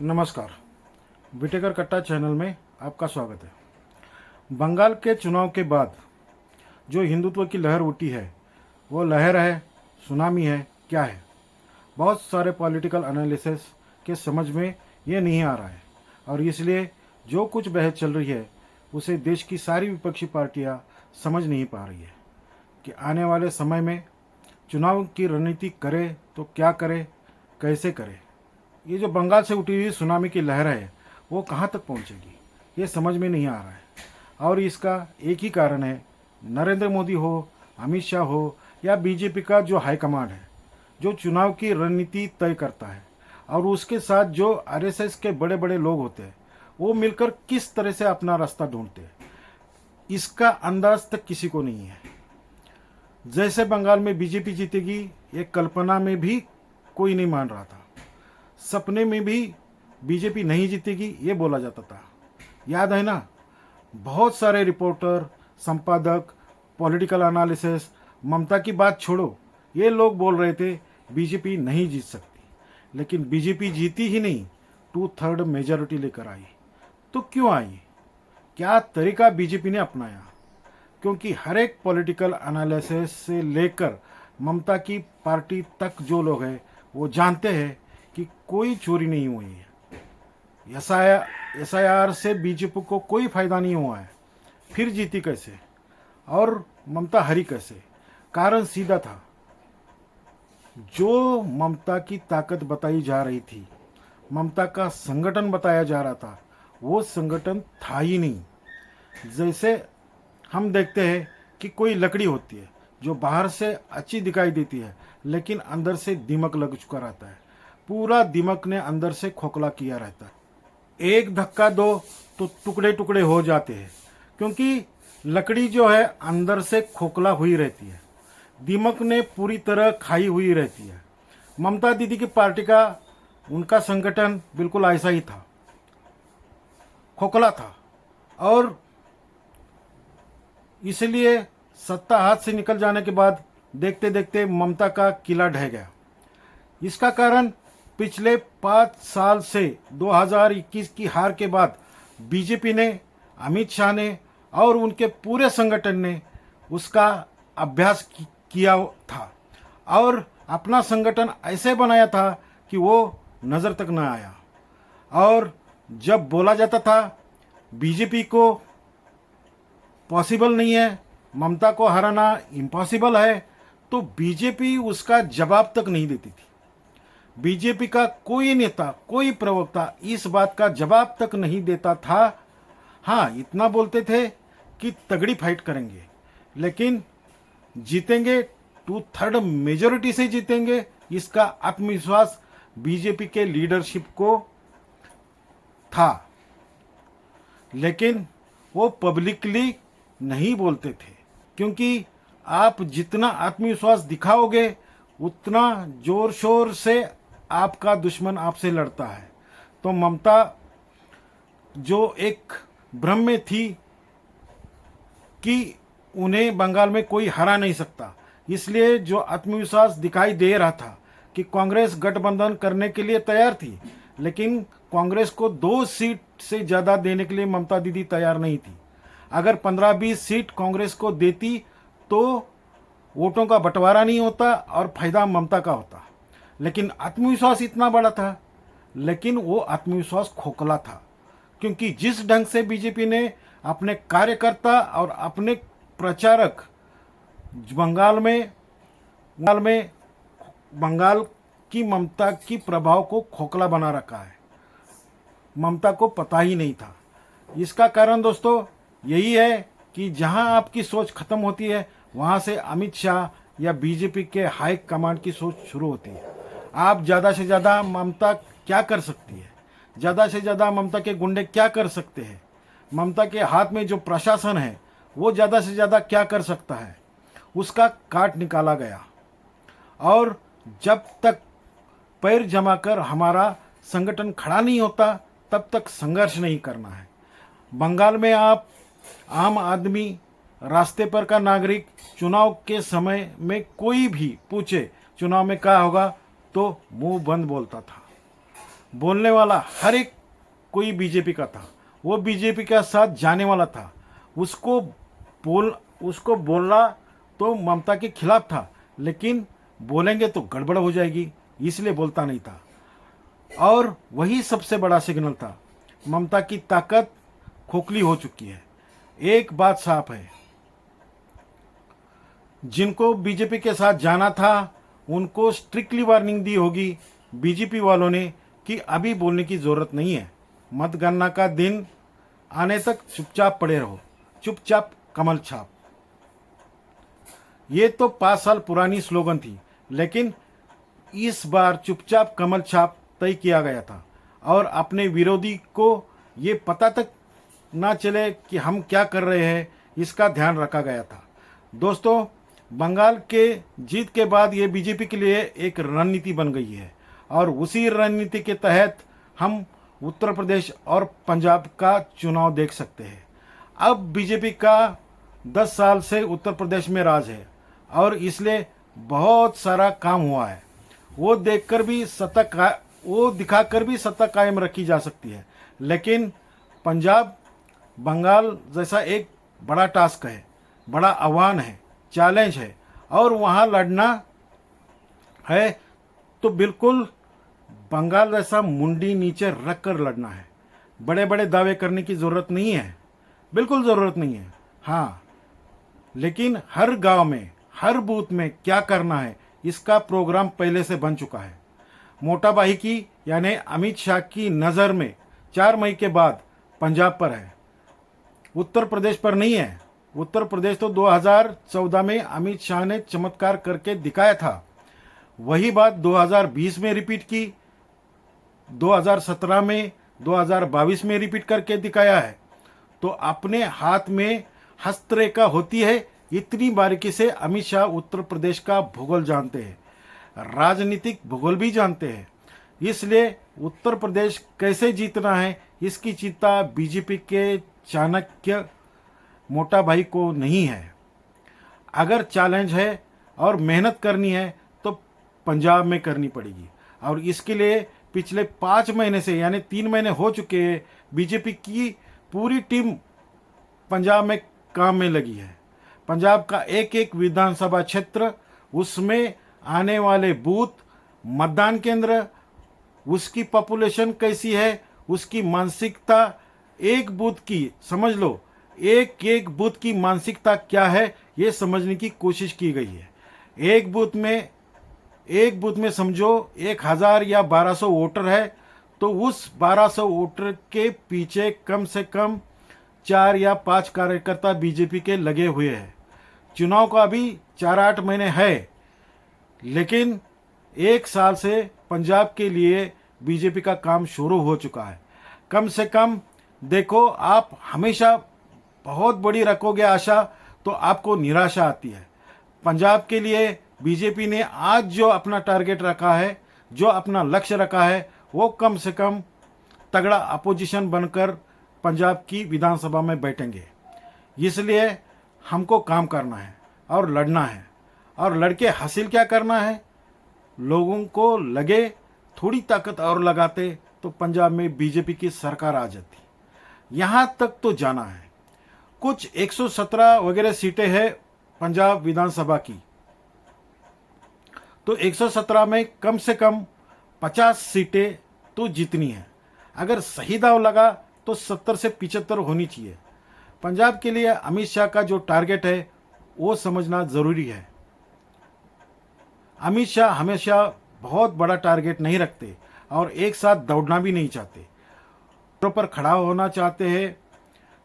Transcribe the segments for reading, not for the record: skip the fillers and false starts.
नमस्कार। विटेकर कट्टा चैनल में आपका स्वागत है। बंगाल के चुनाव के बाद जो हिंदुत्व की लहर उठी है वो लहर है, सुनामी है, क्या है? बहुत सारे पॉलिटिकल एनालिसिस के समझ में ये नहीं आ रहा है और इसलिए जो कुछ बहस चल रही है उसे देश की सारी विपक्षी पार्टियां समझ नहीं पा रही है कि आने वाले समय में चुनाव की रणनीति करे तो क्या करे, कैसे करे। ये जो बंगाल से उठी हुई सुनामी की लहर है वो कहाँ तक पहुँचेगी ये समझ में नहीं आ रहा है। और इसका एक ही कारण है, नरेंद्र मोदी हो, अमित शाह हो या बीजेपी का जो हाईकमांड है, जो चुनाव की रणनीति तय करता है और उसके साथ जो आरएसएस के बड़े बड़े लोग होते हैं वो मिलकर किस तरह से अपना रास्ता ढूंढते हैं, इसका अंदाज तक किसी को नहीं है। जैसे बंगाल में बीजेपी जीतेगी ये कल्पना में भी कोई नहीं मान रहा था। सपने में भी बीजेपी नहीं जीतेगी ये बोला जाता था, याद है ना? बहुत सारे रिपोर्टर, संपादक, पॉलिटिकल एनालिसिस, ममता की बात छोड़ो, ये लोग बोल रहे थे बीजेपी नहीं जीत सकती। लेकिन बीजेपी जीती ही नहीं, 2/3 मेजॉरिटी लेकर आई। तो क्यों आई? क्या तरीका बीजेपी ने अपनाया? क्योंकि हर एक पॉलिटिकल एनालिसिस से लेकर ममता की पार्टी तक जो लोग हैं वो जानते हैं कि कोई चोरी नहीं हुई है। एसआईआर से बीजेपी को कोई फायदा नहीं हुआ है। फिर जीती कैसे और ममता हारी कैसे? कारण सीधा था, जो ममता की ताकत बताई जा रही थी, ममता का संगठन बताया जा रहा था, वो संगठन था ही नहीं। जैसे हम देखते हैं कि कोई लकड़ी होती है जो बाहर से अच्छी दिखाई देती है लेकिन अंदर से दीमक लग चुका रहता है। पूरा दिमाग ने अंदर से खोखला किया रहता है। एक धक्का दो तो टुकड़े टुकड़े हो जाते हैं, क्योंकि लकड़ी जो है अंदर से खोखला हुई रहती है, दिमाग ने पूरी तरह खाई हुई रहती है। ममता दीदी की पार्टी का, उनका संगठन बिल्कुल ऐसा ही था, खोखला था। और इसलिए सत्ता हाथ से निकल जाने के बाद देखते देखते ममता का किला ढह गया। इसका कारण पिछले 5 साल से 2021 की हार के बाद बीजेपी ने, अमित शाह ने और उनके पूरे संगठन ने उसका अभ्यास किया था और अपना संगठन ऐसे बनाया था कि वो नज़र तक न आया। और जब बोला जाता था बीजेपी को पॉसिबल नहीं है, ममता को हराना इम्पॉसिबल है, तो बीजेपी उसका जवाब तक नहीं देती थी। बीजेपी का कोई नेता, कोई प्रवक्ता इस बात का जवाब तक नहीं देता था। हाँ, इतना बोलते थे कि तगड़ी फाइट करेंगे, लेकिन जीतेंगे, 2/3 मेजॉरिटी से जीतेंगे, इसका आत्मविश्वास बीजेपी के लीडरशिप को था। लेकिन वो पब्लिकली नहीं बोलते थे, क्योंकि आप जितना आत्मविश्वास दिखाओगे उतना जोर शोर से आपका दुश्मन आपसे लड़ता है। तो ममता जो एक भ्रम में थी कि उन्हें बंगाल में कोई हरा नहीं सकता, इसलिए जो आत्मविश्वास दिखाई दे रहा था कि कांग्रेस गठबंधन करने के लिए तैयार थी, लेकिन कांग्रेस को 2 सीट से ज़्यादा देने के लिए ममता दीदी तैयार नहीं थी। अगर 15-20 सीट कांग्रेस को देती तो वोटों का बंटवारा नहीं होता और फायदा ममता का होता। लेकिन आत्मविश्वास इतना बड़ा था, लेकिन वो आत्मविश्वास खोखला था, क्योंकि जिस ढंग से बीजेपी ने अपने कार्यकर्ता और अपने प्रचारक बंगाल की ममता की प्रभाव को खोखला बना रखा है, ममता को पता ही नहीं था। इसका कारण दोस्तों यही है कि जहां आपकी सोच खत्म होती है वहां से अमित शाह या बीजेपी के हाई कमांड की सोच शुरू होती है। आप ज़्यादा से ज़्यादा ममता क्या कर सकती है, ज़्यादा से ज़्यादा ममता के गुंडे क्या कर सकते हैं, ममता के हाथ में जो प्रशासन है वो ज़्यादा से ज़्यादा क्या कर सकता है, उसका काट निकाला गया। और जब तक पैर जमाकर हमारा संगठन खड़ा नहीं होता तब तक संघर्ष नहीं करना है। बंगाल में आप आम आदमी, रास्ते पर का नागरिक, चुनाव के समय में कोई भी पूछे चुनाव में क्या होगा तो मुंह बंद बोलता था। बोलने वाला हर एक कोई बीजेपी का था, वो बीजेपी के साथ जाने वाला था। उसको बोलना तो ममता के खिलाफ था, लेकिन बोलेंगे तो गड़बड़ हो जाएगी, इसलिए बोलता नहीं था। और वही सबसे बड़ा सिग्नल था। ममता की ताकत खोखली हो चुकी है। एक बात साफ है, जिनको बीजेपी के साथ जाना था उनको स्ट्रिक्टली वार्निंग दी होगी बीजेपी वालों ने कि अभी बोलने की जरूरत नहीं है, मतगणना का दिन आने तक चुपचाप पड़े रहो, चुपचाप कमल छाप। ये तो 5 साल पुरानी स्लोगन थी, लेकिन इस बार चुपचाप कमल छाप तय किया गया था और अपने विरोधी को ये पता तक ना चले कि हम क्या कर रहे हैं, इसका ध्यान रखा गया था। दोस्तों, बंगाल के जीत के बाद ये बीजेपी के लिए एक रणनीति बन गई है और उसी रणनीति के तहत हम उत्तर प्रदेश और पंजाब का चुनाव देख सकते हैं। अब बीजेपी का 10 साल से उत्तर प्रदेश में राज है और इसलिए बहुत सारा काम हुआ है। वो दिखाकर भी सत्ता कायम रखी जा सकती है, लेकिन पंजाब बंगाल जैसा एक बड़ा टास्क है, बड़ा आह्वान है, चैलेंज है और वहाँ लड़ना है तो बिल्कुल बंगाल जैसा मुंडी नीचे रख कर लड़ना है। बड़े बड़े दावे करने की ज़रूरत नहीं है, बिल्कुल ज़रूरत नहीं है। हाँ, लेकिन हर गांव में, हर बूथ में क्या करना है, इसका प्रोग्राम पहले से बन चुका है। मोटा भाई की यानी अमित शाह की नज़र में 4 मई के बाद पंजाब पर है, उत्तर प्रदेश पर नहीं है। उत्तर प्रदेश तो 2014 में अमित शाह ने चमत्कार करके दिखाया था, वही बात 2020 में रिपीट की, 2017 में, 2022 में रिपीट करके दिखाया है। तो अपने हाथ में हस्तरेखा होती है, इतनी बारीकी से अमित शाह उत्तर प्रदेश का भूगोल जानते हैं, राजनीतिक भूगोल भी जानते हैं। इसलिए उत्तर प्रदेश कैसे जीतना है, इसकी चिंता बीजेपी के चाणक्य मोटा भाई को नहीं है। अगर चैलेंज है और मेहनत करनी है तो पंजाब में करनी पड़ेगी और इसके लिए पिछले 5 महीने से यानी 3 महीने हो चुके हैं, बीजेपी की पूरी टीम पंजाब में काम में लगी है। पंजाब का एक एक विधानसभा क्षेत्र, उसमें आने वाले बूथ, मतदान केंद्र, उसकी पॉपुलेशन कैसी है, उसकी मानसिकता, एक बूथ की समझ लो, एक एक बूथ की मानसिकता क्या है, ये समझने की कोशिश की गई है। एक बूथ में समझो 1000 या 1200 वोटर है, तो उस 1200 वोटर के पीछे कम से कम 4 या 5 कार्यकर्ता बीजेपी के लगे हुए हैं। चुनाव का अभी 4-8 महीने है, लेकिन 1 साल से पंजाब के लिए बीजेपी का काम शुरू हो चुका है। कम से कम देखो, आप हमेशा बहुत बड़ी रखोगे आशा तो आपको निराशा आती है। पंजाब के लिए बीजेपी ने आज जो अपना टारगेट रखा है, जो अपना लक्ष्य रखा है, वो कम से कम तगड़ा अपोजिशन बनकर पंजाब की विधानसभा में बैठेंगे। इसलिए हमको काम करना है और लड़ना है, और लड़के हासिल क्या करना है, लोगों को लगे थोड़ी ताकत और लगाते तो पंजाब में बीजेपी की सरकार आ जाती। यहाँ तक तो जाना है। कुछ 117 वगैरह सीटें हैं पंजाब विधानसभा की, तो 117 में कम से कम 50 सीटें तो जीतनी है। अगर सही दाव लगा तो 70 से 75 होनी चाहिए। पंजाब के लिए अमित शाह का जो टारगेट है वो समझना ज़रूरी है। अमित शाह हमेशा बहुत बड़ा टारगेट नहीं रखते और एक साथ दौड़ना भी नहीं चाहते, पर खड़ा होना चाहते हैं,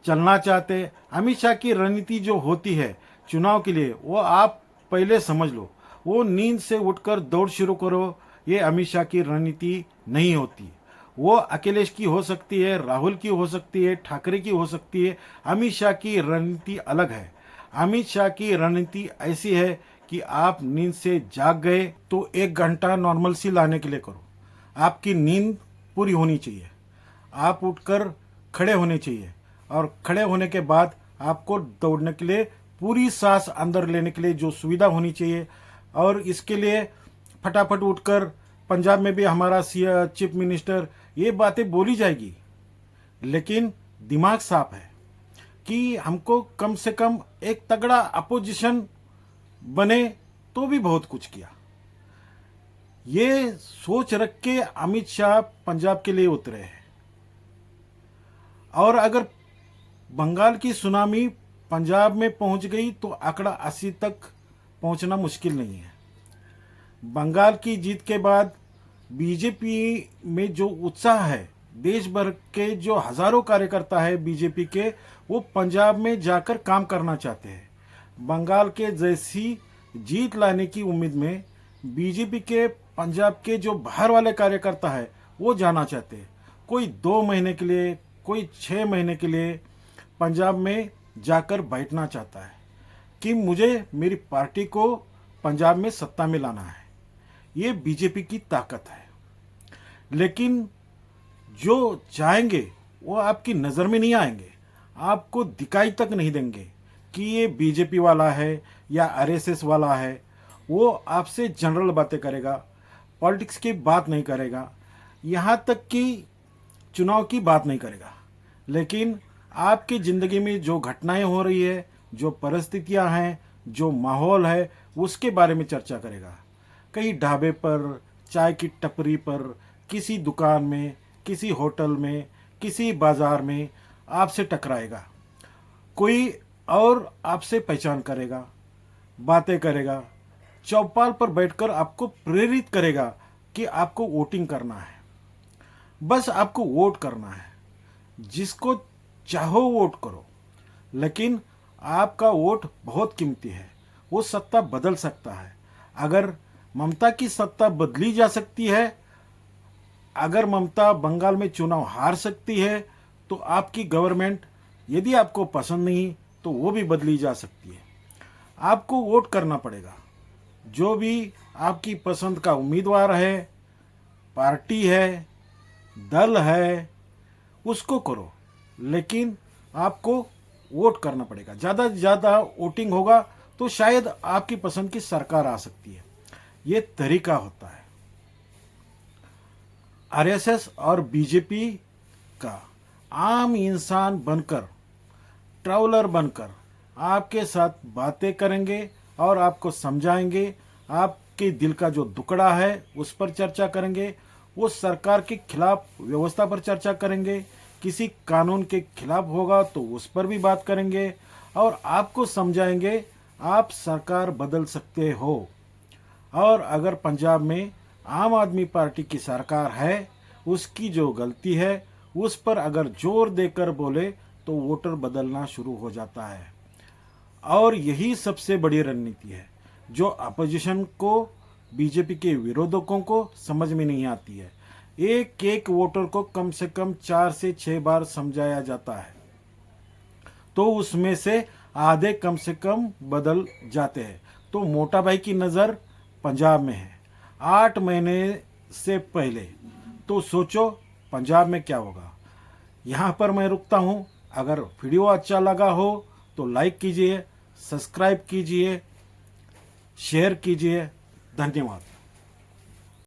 चलना चाहते हैं। अमित शाह की रणनीति जो होती है चुनाव के लिए, वो आप पहले समझ लो। वो नींद से उठकर दौड़ शुरू करो, ये अमित शाह की रणनीति नहीं होती। वो अखिलेश की हो सकती है, राहुल की हो सकती है, ठाकरे की हो सकती है। अमित शाह की रणनीति अलग है। अमित शाह की रणनीति ऐसी है कि आप नींद से जाग गए तो 1 घंटा नॉर्मल सी लाने के लिए करो। आपकी नींद पूरी होनी चाहिए, आप उठकर खड़े होने चाहिए, और खड़े होने के बाद आपको दौड़ने के लिए पूरी सांस अंदर लेने के लिए जो सुविधा होनी चाहिए। और इसके लिए फटाफट उठकर पंजाब में भी हमारा चीफ मिनिस्टर, ये बातें बोली जाएगी, लेकिन दिमाग साफ है कि हमको कम से कम एक तगड़ा अपोजिशन बने तो भी बहुत कुछ किया। ये सोच रख के अमित शाह पंजाब के लिए उतरे हैं। और अगर बंगाल की सुनामी पंजाब में पहुंच गई तो आंकड़ा 80 तक पहुंचना मुश्किल नहीं है। बंगाल की जीत के बाद बीजेपी में जो उत्साह है, देश भर के जो हजारों कार्यकर्ता है बीजेपी के, वो पंजाब में जाकर काम करना चाहते हैं। बंगाल के जैसी जीत लाने की उम्मीद में बीजेपी के पंजाब के जो बाहर वाले कार्यकर्ता है वो जाना चाहते हैं। कोई 2 महीने के लिए, कोई 6 महीने के लिए पंजाब में जाकर बैठना चाहता है कि मुझे मेरी पार्टी को पंजाब में सत्ता में लाना है। ये बीजेपी की ताकत है। लेकिन जो चाहेंगे वो आपकी नज़र में नहीं आएंगे, आपको दिखाई तक नहीं देंगे कि ये बीजेपी वाला है या आरएसएस वाला है। वो आपसे जनरल बातें करेगा, पॉलिटिक्स की बात नहीं करेगा, यहाँ तक कि चुनाव की बात नहीं करेगा। लेकिन आपकी ज़िंदगी में जो घटनाएं हो रही है, जो परिस्थितियां हैं, जो माहौल है, उसके बारे में चर्चा करेगा। कहीं ढाबे पर, चाय की टपरी पर, किसी दुकान में, किसी होटल में, किसी बाजार में आपसे टकराएगा। कोई और आपसे पहचान करेगा, बातें करेगा, चौपाल पर बैठकर आपको प्रेरित करेगा कि आपको वोटिंग करना है। बस आपको वोट करना है, जिसको चाहो वोट करो। लेकिन आपका वोट बहुत कीमती है, वो सत्ता बदल सकता है। अगर ममता की सत्ता बदली जा सकती है, अगर ममता बंगाल में चुनाव हार सकती है, तो आपकी गवर्नमेंट यदि आपको पसंद नहीं तो वो भी बदली जा सकती है। आपको वोट करना पड़ेगा। जो भी आपकी पसंद का उम्मीदवार है, पार्टी है, दल है, उसको करो, लेकिन आपको वोट करना पड़ेगा। ज़्यादा से ज़्यादा वोटिंग होगा तो शायद आपकी पसंद की सरकार आ सकती है। ये तरीका होता है। आरएसएस और बीजेपी का आम इंसान बनकर, ट्रैवलर बनकर आपके साथ बातें करेंगे और आपको समझाएंगे। आपके दिल का जो दुकड़ा है उस पर चर्चा करेंगे। वो सरकार के खिलाफ व्यवस्था पर चर्चा करेंगे, किसी कानून के खिलाफ होगा तो उस पर भी बात करेंगे और आपको समझाएंगे आप सरकार बदल सकते हो। और अगर पंजाब में आम आदमी पार्टी की सरकार है, उसकी जो गलती है उस पर अगर जोर देकर बोले तो वोटर बदलना शुरू हो जाता है। और यही सबसे बड़ी रणनीति है जो अपोजिशन को, बीजेपी के विरोधकों को समझ में नहीं आती है। एक एक वोटर को कम से कम 4 से 6 बार समझाया जाता है, तो उसमें से आधे कम से कम बदल जाते हैं। तो मोटा भाई की नज़र पंजाब में है 8 महीने से पहले। तो सोचो पंजाब में क्या होगा। यहाँ पर मैं रुकता हूँ। अगर वीडियो अच्छा लगा हो तो लाइक कीजिए, सब्सक्राइब कीजिए, शेयर कीजिए। धन्यवाद।